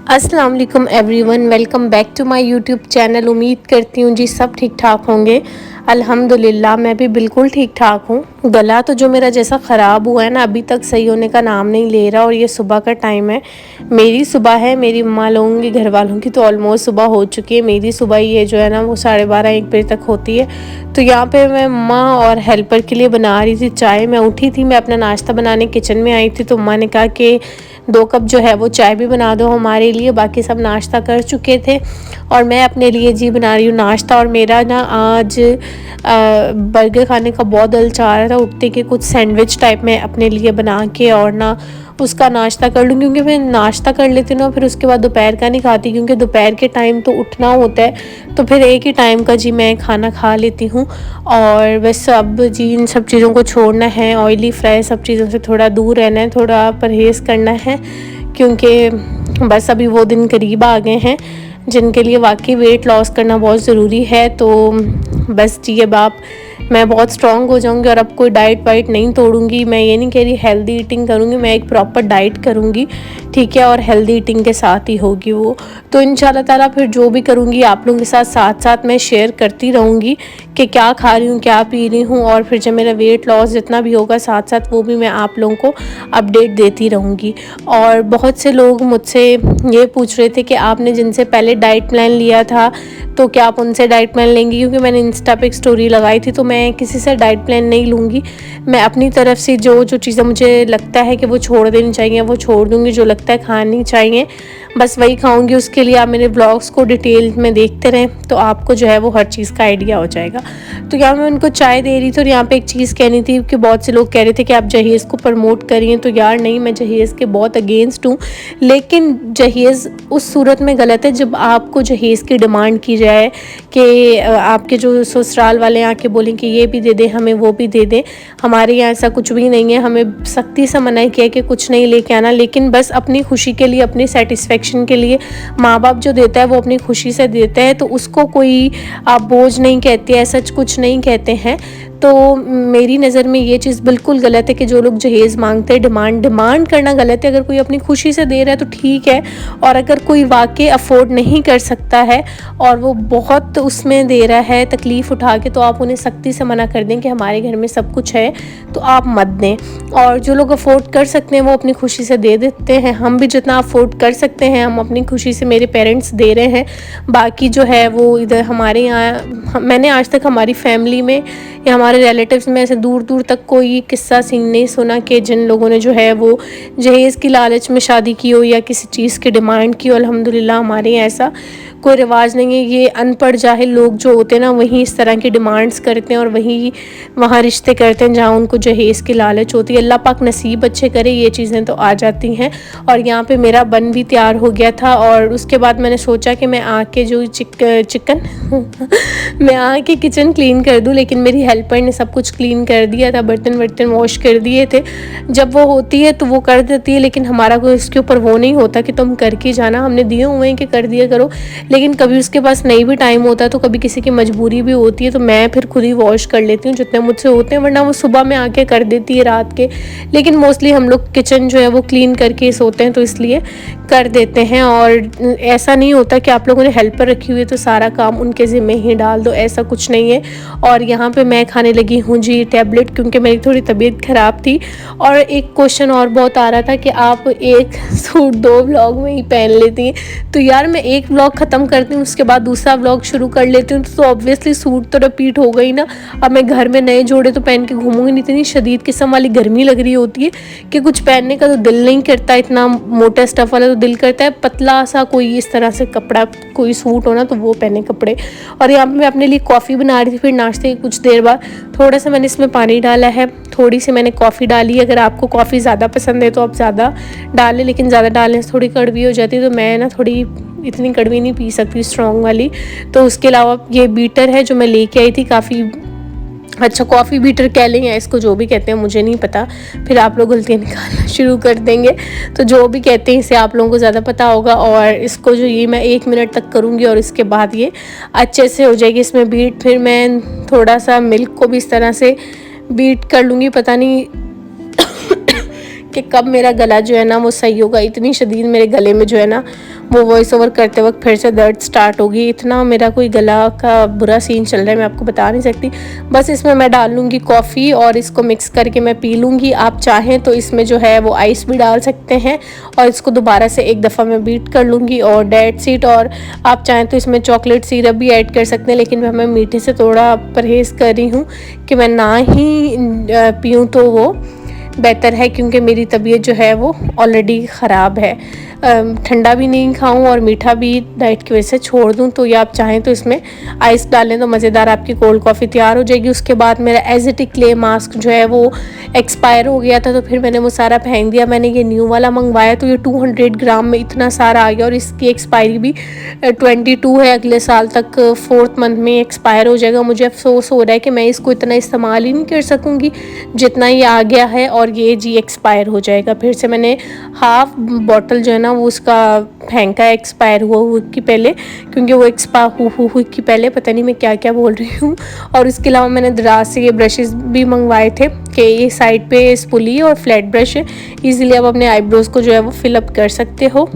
अस्सलाम वालेकुम everyone, welcome back to my YouTube channel. उम्मीद करती हूँ जी सब ठीक ठाक होंगे। अल्हम्दुलिल्लाह मैं भी बिल्कुल ठीक ठाक हूँ। गला तो जो मेरा जैसा ख़राब हुआ है ना, अभी तक सही होने का नाम नहीं ले रहा। और ये सुबह का टाइम है, मेरी सुबह है, मेरी मम्मा लोगों की, घर वालों की तो ऑलमोस्ट सुबह हो चुकी है। मेरी सुबह ये जो है ना वो 12:30-1 बजे तक होती है। तो यहाँ पे मैं मम्मा और हेल्पर के लिए बना रही थी चाय। मैं उठी थी, मैं अपना नाश्ता बनाने किचन में आई थी, तो मम्मा ने कहा कि 2 कप जो है वो चाय भी बना दो हमारे लिए। बाकी सब नाश्ता कर चुके थे और मैं अपने लिए जी बना रही हूँ नाश्ता। और मेरा ना आज बर्गर खाने का बहुत दिल चाह रहा था। उठते के कुछ सैंडविच टाइप में अपने लिए बना के और ना उसका नाश्ता कर लूँ, क्योंकि मैं नाश्ता कर लेती हूँ ना फिर उसके बाद दोपहर का नहीं खाती, क्योंकि दोपहर के टाइम तो उठना होता है, तो फिर एक ही टाइम का जी मैं खाना खा लेती हूँ। और बस अब जी इन सब चीज़ों को छोड़ना है, ऑयली फ्राई सब चीज़ों से थोड़ा दूर रहना है, थोड़ा परहेज़ करना है, क्योंकि बस अभी वो दिन करीब आ गए हैं जिनके लिए वाकई वेट लॉस करना बहुत ज़रूरी है। तो बस जी अब मैं बहुत स्ट्रॉन्ग हो जाऊंगी और अब कोई डाइट वाइट नहीं तोड़ूंगी। मैं ये नहीं कह रही हेल्दी ईटिंग करूंगी, मैं एक प्रॉपर डाइट करूंगी, ठीक है, और हेल्दी ईटिंग के साथ ही होगी वो। तो इंशाल्लाह ताला फिर जो भी करूंगी आप लोगों के साथ साथ साथ मैं शेयर करती रहूँगी कि क्या खा रही हूँ, क्या पी रही हूँ। और फिर जब मेरा वेट लॉस जितना भी होगा साथ साथ वो भी मैं आप लोगों को अपडेट देती रहूँगी। और बहुत से लोग मुझसे ये पूछ रहे थे कि आपने जिनसे पहले डाइट प्लान लिया था तो क्या आप उनसे डाइट प्लान लेंगी, क्योंकि मैंने इंस्टा पे एक स्टोरी लगाई थी। तो मैं किसी से डाइट प्लान नहीं लूँगी, मैं अपनी तरफ से जो जो चीज़ें मुझे लगता है कि वो छोड़ देनी चाहिए वो छोड़ दूँगी, जो लगता है खानी चाहिए बस वही खाऊंगी। उसके लिए आप मेरे ब्लॉग्स को डिटेल में देखते रहें तो आपको जो है वो हर चीज़ का आइडिया हो जाएगा। तो यहाँ मैं उनको चाय दे रही थी और यहाँ पे एक चीज़ कहनी थी कि बहुत से लोग कह रहे थे कि आप जहेज़ को प्रमोट करिए। तो यार नहीं, मैं जहेज़ के बहुत अगेंस्ट हूँ, लेकिन जहेज़ उस सूरत में गलत है जब आपको जहेज़ की डिमांड की जाए कि आपके जो ससुराल वाले आके बोलें कि ये भी दे दें हमें, वो भी दे दें। हमारे यहाँ ऐसा कुछ भी नहीं है, हमें सख्ती से मना किया कि कुछ नहीं लेके आना, लेकिन बस अपनी खुशी के लिए, अपनी सेटिस्फेक्शन के लिए माँ बाप जो देता है वो अपनी खुशी से देता है, तो उसको कोई आप बोझ नहीं कहते हैं, सच कुछ नहीं कहते हैं। तो मेरी नज़र में ये चीज़ बिल्कुल गलत है कि जो लोग जहेज़ मांगते हैं, डिमांड करना गलत है। अगर कोई अपनी खुशी से दे रहा है तो ठीक है, और अगर कोई वाकई अफोर्ड नहीं कर सकता है और वो बहुत उसमें दे रहा है तकलीफ़ उठा के, तो आप उन्हें सख्ती से मना कर दें कि हमारे घर में सब कुछ है तो आप मत दें। और जो लोग अफोर्ड कर सकते हैं वो अपनी खुशी से दे देते हैं। हम भी जितना अफोर्ड कर सकते हैं हम अपनी खुशी से, मेरे पेरेंट्स दे रहे हैं। बाकी जो है वो इधर हमारे यहाँ, मैंने आज तक हमारी फैमिली में या हमारे रिलेटिव्स में ऐसे दूर दूर तक कोई किस्सा सीन नहीं सुना कि जिन लोगों ने जो है वो जहेज़ की लालच में शादी की हो या किसी चीज़ की डिमांड की हो। अल्हम्दुलिल्लाह हमारे यहाँ ऐसा कोई रिवाज नहीं है। ये अनपढ़ जाहिल लोग जो होते हैं ना वहीं इस तरह की डिमांड्स करते हैं और वहीं वहाँ रिश्ते करते हैं जहाँ उनको जहेज़ की लालच होती है। अल्लाह पाक नसीब अच्छे करे, ये चीज़ें तो आ जाती हैं। और यहाँ पे मेरा बन भी तैयार हो गया था और उसके बाद मैंने सोचा कि मैं आके जो चिकन मैं आके किचन क्लीन कर दूँ, लेकिन मेरी हेल्पर ने सब कुछ क्लीन कर दिया था, बर्तन वर्तन वॉश कर दिए थे। जब वो होती है तो वो कर देती है, लेकिन हमारा कोई इसके ऊपर वो नहीं होता कि तुम करके जाना, हमने दिए हुए हैं कि कर दिया करो। लेकिन कभी उसके पास नहीं भी टाइम होता तो कभी किसी की मजबूरी भी होती है तो मैं फिर खुद ही वॉश कर लेती हूँ जितने मुझसे होते हैं, वरना वो सुबह में आके कर देती है रात के। लेकिन मोस्टली हम लोग किचन जो है वो क्लीन करके सोते हैं तो इसलिए कर देते हैं। और ऐसा नहीं होता कि आप लोगों ने हेल्पर रखी हुई है तो सारा काम उनके ज़िम्मे ही डाल दो, ऐसा कुछ नहीं है। और यहाँ पे मैं खाने लगी हूँ जी टैबलेट, क्योंकि मेरी थोड़ी तबीयत ख़राब थी। और एक क्वेश्चन और बहुत आ रहा था कि आप एक सूट 2 व्लॉग में ही पहन लेती हैं। तो यार मैं एक व्लॉग ख़त्म करती हूँ उसके बाद दूसरा व्लॉग शुरू कर लेती हूँ, तो ऑब्वियसली सूट तो रिपीट हो गई ना। अब मैं घर में नए जोड़े तो पहन के घूमूंगी नहीं, इतनी शदीद किस्म वाली गर्मी लग रही होती है कि कुछ पहनने का तो दिल नहीं करता। इतना मोटा स्टफ़ वाला तो दिल करता है पतला सा कोई इस तरह से कपड़ा, कोई सूट हो ना तो वो पहने कपड़े। और यहाँ पे मैं अपने लिए कॉफ़ी बना रही थी, फिर नाश्ते के कुछ देर बाद थोड़ा सा मैंने इसमें पानी डाला है, थोड़ी सी मैंने कॉफ़ी डाली। अगर आपको कॉफ़ी ज़्यादा पसंद है तो आप ज़्यादा डालें, लेकिन ज़्यादा डालने से थोड़ी कड़वी हो जाती है, तो मैं ना थोड़ी इतनी कड़वी नहीं पी सकती स्ट्रॉन्ग वाली। तो उसके अलावा ये बीटर है जो मैं लेके आई थी, काफ़ी अच्छा कॉफ़ी बीटर कह लें या इसको जो भी कहते हैं मुझे नहीं पता, फिर आप लोग गलतियाँ निकालना शुरू कर देंगे। तो जो भी कहते हैं इसे आप लोगों को ज़्यादा पता होगा। और इसको जो ये मैं 1 मिनट तक करूँगी और इसके बाद ये अच्छे से हो जाएगी इसमें बीट। फिर मैं थोड़ा सा मिल्क को भी इस तरह से बीट कर लूँगी, पता नहीं कि कब मेरा गला जो है ना वो सही होगा। इतनी शदीद मेरे गले में जो है ना वो वॉइस ओवर करते वक्त फिर से दर्द स्टार्ट होगी। इतना मेरा कोई गला का बुरा सीन चल रहा है, मैं आपको बता नहीं सकती। बस इसमें मैं डाल लूँगी कॉफ़ी और इसको मिक्स करके मैं पी लूँगी। आप चाहें तो इसमें जो है वो आइस भी डाल सकते हैं और इसको दोबारा से एक दफ़ा मैं बीट कर लूँगी। और डेट सीड और आप चाहें तो इसमें चॉकलेट सिरप भी ऐड कर सकते हैं, लेकिन मैं मीठे से थोड़ा परहेज़ कर रही हूँ कि मैं ना ही पीऊँ तो वो बेहतर है, क्योंकि मेरी तबीयत जो है वो ऑलरेडी ख़राब है। ठंडा भी नहीं खाऊं और मीठा भी डाइट की वजह से छोड़ दूं। तो या आप चाहें तो इसमें आइस डालें तो मज़ेदार आपकी कोल्ड कॉफ़ी तैयार हो जाएगी। उसके बाद मेरा एज़ेटिक क्ले मास्क जो है वो एक्सपायर हो गया था, तो फिर मैंने वो सारा फेंक दिया। मैंने ये न्यू वाला मंगवाया तो ये 200 ग्राम में इतना सारा आ गया और इसकी एक्सपायरी भी 22 है। अगले साल तक 4th मंथ में एक्सपायर हो जाएगा। मुझे अफसोस हो रहा है कि मैं इसको इतना इस्तेमाल ही नहीं कर सकूँगी जितना ये आ गया है और ये जी एक्सपायर हो जाएगा। फिर से मैंने हाफ बॉटल जो है ना वो उसका फेंका है एक्सपायर हुआ कि पहले, क्योंकि वो एक्सपायर हुई कि पहले पता नहीं मैं क्या क्या बोल रही हूँ। और इसके अलावा मैंने दराज से ये ब्रशेस भी मंगवाए थे कि ये साइड पे स्पूली और फ्लैट ब्रश है, इजीली आप अपने आईब्रोज़ को जो है वो फिलअप कर सकते हो।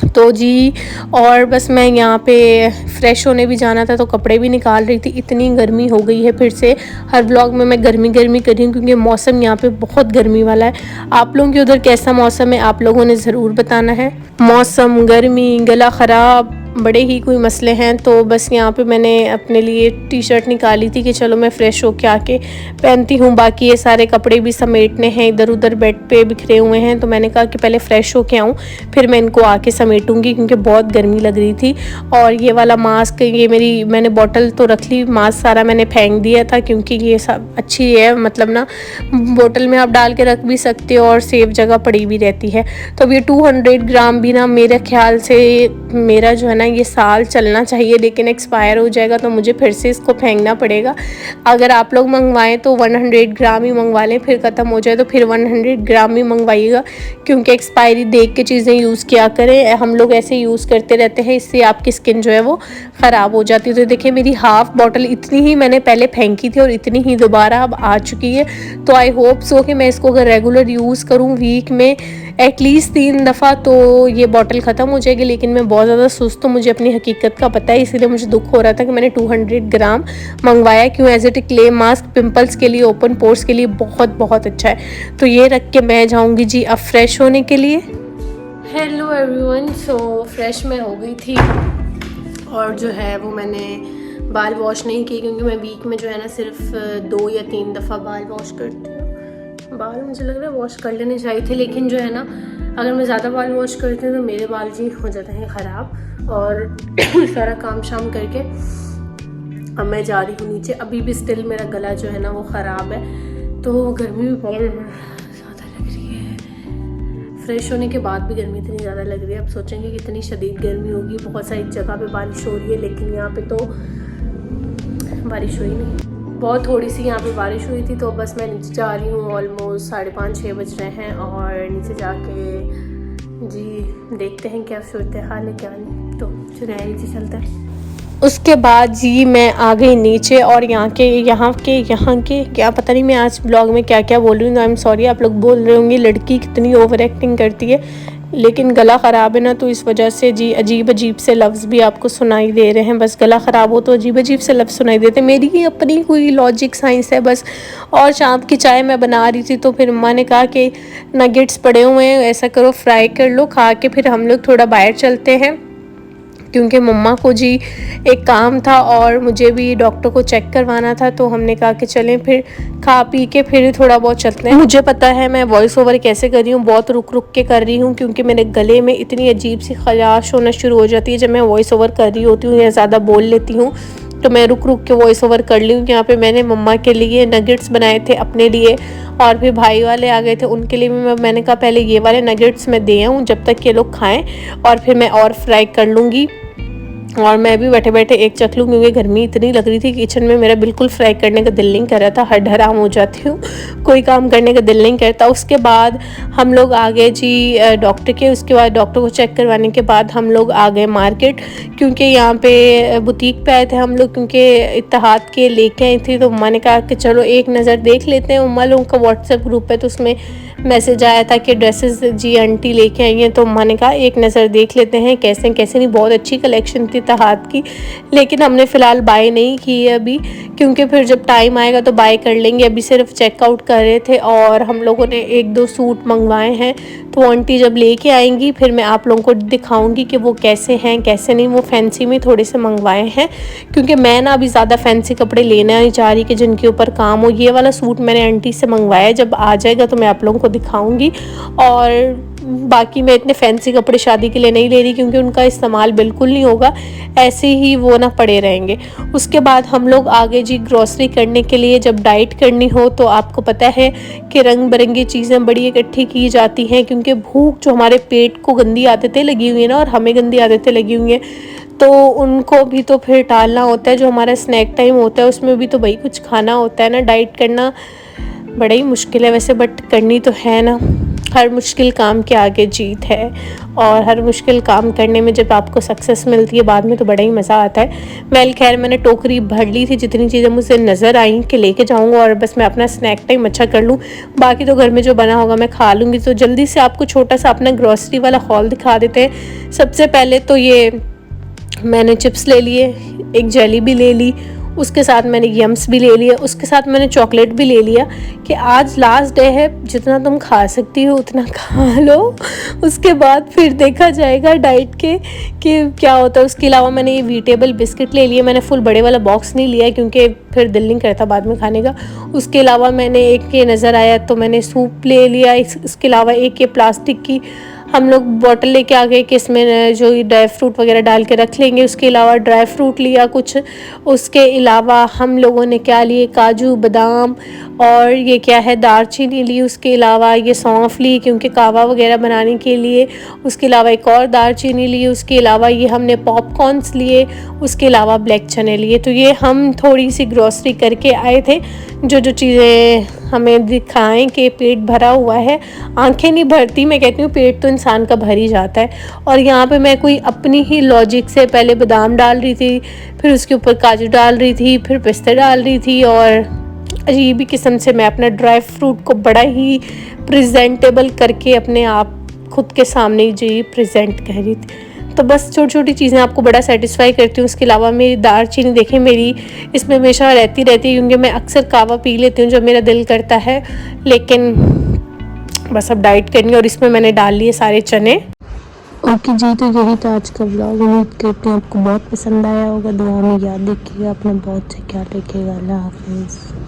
तो जी और बस मैं यहाँ पे फ़्रेश होने भी जाना था तो कपड़े भी निकाल रही थी। इतनी गर्मी हो गई है, फिर से हर व्लॉग में मैं गर्मी कर रही हूँ क्योंकि मौसम यहाँ पे बहुत गर्मी वाला है। आप लोगों के उधर कैसा मौसम है आप लोगों ने ज़रूर बताना है। मौसम, गर्मी, गला ख़राब, बड़े ही कोई मसले हैं। तो बस यहाँ पे मैंने अपने लिए टी शर्ट निकाली थी कि चलो मैं फ़्रेश होके आके पहनती हूँ। बाकी ये सारे कपड़े भी समेटने हैं, इधर उधर बेड पे बिखरे हुए हैं, तो मैंने कहा कि पहले फ़्रेश होके आऊँ फिर मैं इनको आके समेटूँगी क्योंकि बहुत गर्मी लग रही थी। और ये वाला मास्क, ये मैंने बॉटल तो रख ली, मास्क सारा मैंने फेंक दिया था क्योंकि ये सब अच्छी है, मतलब ना बोतल में आप डाल के रख भी सकते हो और सेफ जगह पड़ी भी रहती है। तो अब ये 200 ग्राम भी ना मेरे ख्याल से मेरा जो है ना ये साल चलना चाहिए, लेकिन एक्सपायर हो जाएगा तो मुझे फिर से इसको फेंकना पड़ेगा। अगर आप लोग मंगवाएं तो 100 ग्राम ही मंगवा लें, फिर ख़त्म हो जाए तो फिर 100 ग्राम ही मंगवाइएगा, क्योंकि एक्सपायरी देख के चीज़ें यूज़ किया करें। हम लोग ऐसे यूज़ करते रहते हैं, इससे आपकी स्किन जो है वो ख़राब हो जाती है। तो देखिए मेरी हाफ़ बॉटल इतनी ही मैंने पहले फेंकी थी और इतनी ही दोबारा अब आ चुकी है। तो आई होप सो कि मैं इसको अगर रेगुलर यूज़ करूँ वीक में एटलीस्ट 3 दफ़ा तो ये बॉटल ख़त्म हो जाएगी। लेकिन मैं बहुत ज़्यादा सुस्त हूँ, मुझे अपनी हकीकत का पता है, इसीलिए मुझे दुख हो रहा था कि मैंने 200 ग्राम मंगवाया। क्यों? एज़ेटिक क्ले मास्क पिंपल्स के लिए, ओपन पोर्स के लिए बहुत बहुत अच्छा है। तो ये रख के मैं जाऊँगी जी अब फ्रेश होने के लिए। हेलो एवरीवन, सो फ्रेश मैं हो गई थी और जो है वो मैंने बाल वॉश नहीं किए क्योंकि मैं वीक में जो है ना सिर्फ 2 या 3 दफ़ा बाल वॉश करती हूँ। बाल मुझे लग रहा है वॉश कर लेने चाहिए थे, लेकिन जो है ना अगर मैं ज़्यादा बाल वॉश करती हूँ तो मेरे बाल जी हो जाते हैं ख़राब। और सारा काम शाम करके अब मैं जा रही हूँ नीचे। अभी भी स्टिल मेरा गला जो है ना वो ख़राब है, तो गर्मी भी बहुत ज़्यादा लग रही है। फ्रेश होने के बाद भी गर्मी इतनी ज़्यादा लग रही है। अब सोचेंगे कितनी शदीद गर्मी होगी। बहुत सारी जगह पे बारिश हो रही है, लेकिन यहाँ पे तो बारिश हुई नहीं, बहुत थोड़ी सी यहाँ पे बारिश हुई थी। तो बस मैं नीचे जा रही हूँ, ऑलमोस्ट 5:30-6 बज रहे हैं और नीचे जाके जी देखते हैं क्या सूरत हाल है क्या नहीं। तो चलिए नीचे चलते हैं। उसके बाद जी मैं आ गई नीचे और यहाँ के क्या पता नहीं मैं आज ब्लॉग में क्या क्या बोल रही हूँ। आई एम सॉरी, आप लोग बोल रहे होंगे लड़की कितनी ओवर एक्टिंग करती है, लेकिन गला ख़राब है ना तो इस वजह से जी अजीब से लफ्ज़ भी आपको सुनाई दे रहे हैं। बस गला ख़राब हो तो अजीब से लफ्ज़ सुनाई देते हैं। मेरी ही अपनी कोई लॉजिक साइंस है बस। और शाम की चाय मैं बना रही थी तो फिर अम्मा ने कहा कि नगेट्स पड़े हुए हैं, ऐसा करो फ्राई कर लो, खा के फिर हम लोग थोड़ा बाहर चलते हैं, क्योंकि मम्मा को जी एक काम था और मुझे भी डॉक्टर को चेक करवाना था। तो हमने कहा कि चलें फिर खा पी के फिर थोड़ा बहुत चलते हैं। मुझे पता है मैं वॉइस ओवर कैसे कर रही हूँ, बहुत रुक के कर रही हूँ, क्योंकि मेरे गले में इतनी अजीब सी खराश होना शुरू हो जाती है जब मैं वॉइस ओवर कर रही होती हूँ या ज़्यादा बोल लेती हूँ। तो मैं रुक के वॉइस ओवर कर ली हूँ। यहाँ पे मैंने मम्मा के लिए नगेट्स बनाए थे अपने लिए, और फिर भाई वाले आ गए थे उनके लिए भी मैंने कहा पहले ये वाले नगेट्स मैं दे आऊँ जब तक ये लोग खाएँ और फिर मैं और फ्राई कर लूँगी। और मैं भी बैठे बैठे एक चख लूँ, क्योंकि गर्मी इतनी लग रही थी किचन में मेरा बिल्कुल फ्राई करने का दिल नहीं कर रहा था। हर हराम हो जाती हूँ, कोई काम करने का दिल नहीं करता। उसके बाद हम लोग आ गए जी डॉक्टर के। उसके बाद डॉक्टर को चेक करवाने के बाद हम लोग आ गए मार्केट, क्योंकि यहाँ पे बुटीक पे आए थे हम लोग, क्योंकि इत्तेहाद के लेके आई थी। तो मम्मा ने कहा कि चलो एक नज़र देख लेते हैं। मम्मा लोगों का व्हाट्सएप ग्रुप है तो उसमें मैसेज आया था कि ड्रेसेस जी आंटी लेके आई हैं। तो मम्मा ने कहा एक नज़र देख लेते हैं कैसे कैसे। नहीं, बहुत अच्छी कलेक्शन थी इत्तेहाद की, लेकिन हमने फ़िलहाल बाय नहीं की है अभी, क्योंकि फिर जब टाइम आएगा तो बाय कर लेंगे। अभी सिर्फ चेकआउट कर रहे थे और हम लोगों ने 1-2 सूट मंगवाए हैं। तो आंटी जब लेके आएंगी फिर मैं आप लोगों को दिखाऊंगी कि वो कैसे हैं कैसे नहीं। वो फैंसी में थोड़े से मंगवाए हैं, क्योंकि मैं ना अभी ज़्यादा फैंसी कपड़े लेना नहीं चाह रही कि जिनके ऊपर काम हो। ये वाला सूट मैंने आंटी से मंगवाया, जब आ जाएगा तो मैं आप लोगों को दिखाऊंगी। और बाकी मैं इतने फैंसी कपड़े शादी के लिए नहीं ले रही, क्योंकि उनका इस्तेमाल बिल्कुल नहीं होगा, ऐसे ही वो ना पड़े रहेंगे। उसके बाद हम लोग आगे जी ग्रॉसरी करने के लिए। जब डाइट करनी हो तो आपको पता है कि रंग बिरंगी चीज़ें बड़ी इकट्ठी की जाती हैं, क्योंकि भूख जो हमारे पेट को गंदी आदतें लगी हुई है ना, और हमें गंदी आदतें लगी हुई हैं, तो उनको भी तो फिर टालना होता है। जो हमारा स्नैक टाइम होता है उसमें भी तो भाई कुछ खाना होता है ना। डाइट करना बड़ा ही मुश्किल है वैसे, बट करनी तो है ना। हर मुश्किल काम के आगे जीत है, और हर मुश्किल काम करने में जब आपको सक्सेस मिलती है बाद में तो बड़ा ही मज़ा आता है। वेल खैर, मैंने टोकरी भर ली थी, जितनी चीज़ें मुझे नज़र आई कि लेके जाऊंगा, और बस मैं अपना स्नैक टाइम अच्छा कर लूँ। बाकी तो घर में जो बना होगा मैं खा लूँगी। तो जल्दी से आपको छोटा सा अपना ग्रॉसरी वाला हॉल दिखा देते हैं। सबसे पहले तो ये मैंने चिप्स ले लिए, एक जेली भी ले ली, उसके साथ मैंने यम्स भी ले लिया, उसके साथ मैंने चॉकलेट भी ले लिया कि आज लास्ट डे है, जितना तुम खा सकती हो उतना खा लो। उसके बाद फिर देखा जाएगा डाइट के कि क्या होता है। उसके अलावा मैंने ये वीटेबल बिस्किट ले लिए। मैंने फुल बड़े वाला बॉक्स नहीं लिया क्योंकि फिर दिल नहीं करता बाद में खाने का। उसके अलावा मैंने एक ये नज़र आया तो मैंने सूप ले लिया। इसके अलावा एक ये प्लास्टिक की हम लोग बॉटल लेके आ गए कि इसमें जो ड्राई फ्रूट वगैरह डाल के रख लेंगे। उसके अलावा ड्राई फ्रूट लिया कुछ। उसके अलावा हम लोगों ने क्या लिए, काजू बादाम, और ये क्या है, दालचीनी ली। उसके अलावा ये सौंफ ली क्योंकि कहवा वगैरह बनाने के लिए। उसके अलावा एक और दालचीनी ली। उसके अलावा ये हमने पॉपकॉर्नस लिए। उसके अलावा ब्लैक चने लिए। तो ये हम थोड़ी सी ग्रॉसरी करके आए थे, जो जो चीज़ें हमें दिखाएं कि पेट भरा हुआ है। आंखें नहीं भरती, मैं कहती हूँ पेट तो इंसान का भर ही जाता है। और यहाँ पे मैं कोई अपनी ही लॉजिक से पहले बादाम डाल रही थी, फिर उसके ऊपर काजू डाल रही थी, फिर पिस्ता डाल रही थी, और अजीब ही किस्म से मैं अपना ड्राई फ्रूट को बड़ा ही प्रेजेंटेबल करके अपने आप खुद के सामने जी प्रेजेंट कर रही थी। तो बस छोटी छोटी चीज़ें आपको बड़ा सेटिस्फाई करती हूँ। उसके अलावा मेरी दालचीनी देखें, मेरी इसमें हमेशा रहती है, क्योंकि मैं अक्सर कहवा पी लेती हूँ जब मेरा दिल करता है। लेकिन बस अब डाइट करनी है, और इसमें मैंने डाल लिए सारे चने। ओके जी, तो यही था आज का ब्लॉग। उम्मीद करती हूँ आपको बहुत पसंद आया होगा। दुआ में याद रखिएगा, अपना बहुत से ख्याल रखिएगा। अल्लाह हाफिज़।